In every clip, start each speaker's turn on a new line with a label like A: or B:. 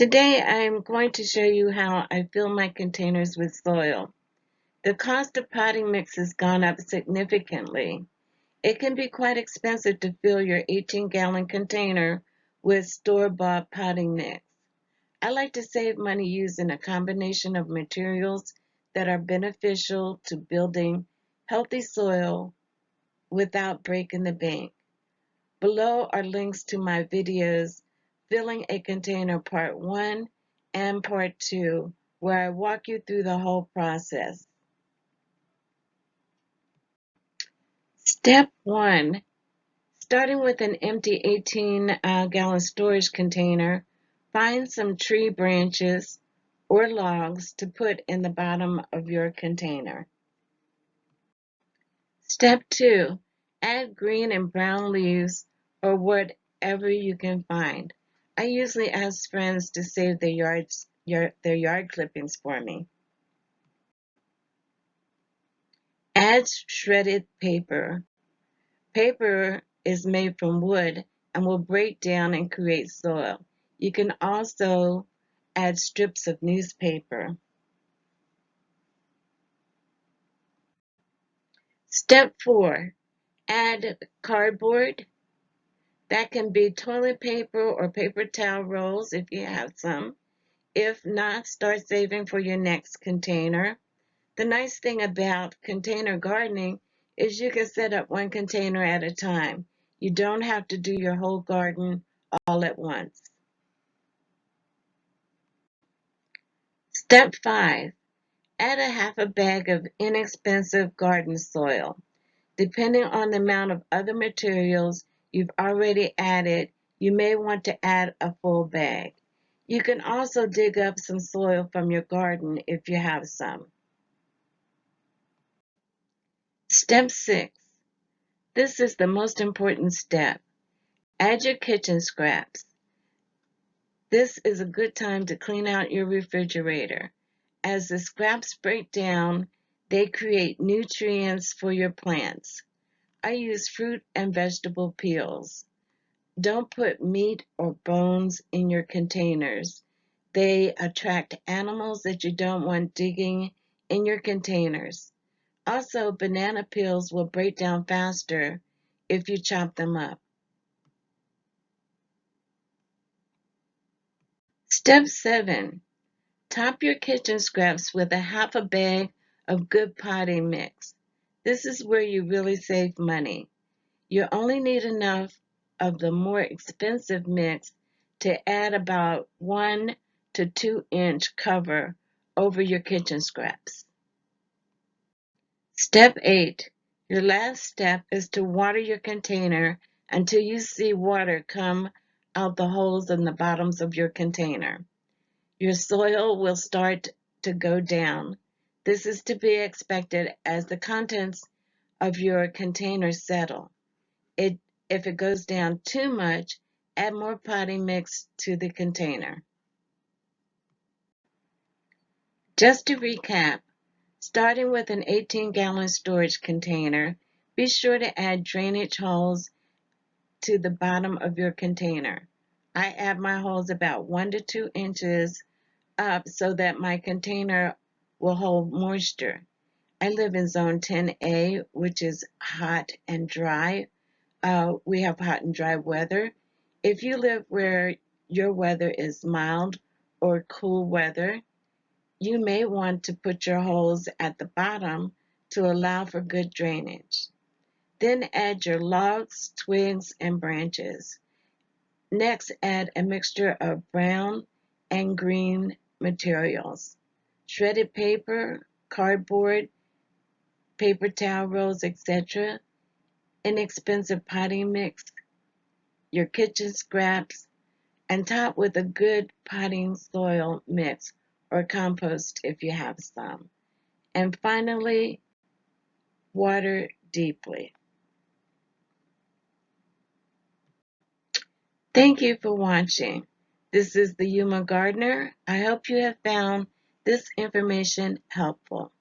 A: Today I'm going to show you how I fill my containers with soil. The cost of potting mix has gone up significantly. It can be quite expensive to fill your 18-gallon container with store-bought potting mix. I like to save money using a combination of materials that are beneficial to building healthy soil without breaking the bank. Below are links to my videos, Filling a Container Part 1 and Part 2, where I walk you through the whole process. Step 1. Starting with an empty 18-gallon storage container, find some tree branches or logs to put in the bottom of your container. Step 2. Add green and brown leaves or whatever you can find. I usually ask friends to save their yard clippings for me. Add shredded paper. Paper is made from wood and will break down and create soil. You can also add strips of newspaper. Step 4. Add cardboard. That can be toilet paper or paper towel rolls if you have some. If not, start saving for your next container. The nice thing about container gardening is you can set up one container at a time. You don't have to do your whole garden all at once. Step 5. Add a half a bag of inexpensive garden soil. Depending on the amount of other materials you've already added, you may want to add a full bag. You can also dig up some soil from your garden if you have some. Step 6. This is the most important step. Add your kitchen scraps. This is a good time to clean out your refrigerator. As the scraps break down, they create nutrients for your plants. I use fruit and vegetable peels. Don't put meat or bones in your containers. They attract animals that you don't want digging in your containers. Also, banana peels will break down faster if you chop them up. Step 7. Top your kitchen scraps with a half a bag of good potting mix. This is where you really save money. You only need enough of the more expensive mix to add about 1 to 2 inch cover over your kitchen scraps. Step 8. Your last step is to water your container until you see water come out the holes in the bottoms of your container. Your soil will start to go down. This is to be expected as the contents of your container settle. If it goes down too much, add more potting mix to the container. Just to recap, starting with an 18-gallon storage container, be sure to add drainage holes to the bottom of your container. I add my holes about 1 to 2 inches up so that my container will hold moisture. I live in zone 10A, which is hot and dry. We have hot and dry weather. If you live where your weather is mild or cool weather, you may want to put your holes at the bottom to allow for good drainage. Then add your logs, twigs, and branches. Next, add a mixture of brown and green materials, shredded paper, cardboard, paper towel rolls, etc., inexpensive potting mix, your kitchen scraps, and top with a good potting soil mix or compost if you have some. And finally, water deeply. Thank you for watching. This is the Yuma Gardener. I hope you have found this information helpful.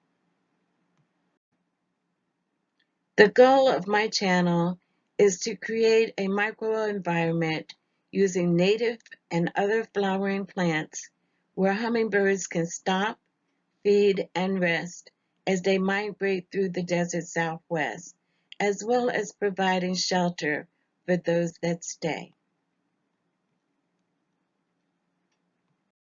A: The goal of my channel is to create a microenvironment using native and other flowering plants where hummingbirds can stop, feed, and rest as they migrate through the desert Southwest, as well as providing shelter for those that stay.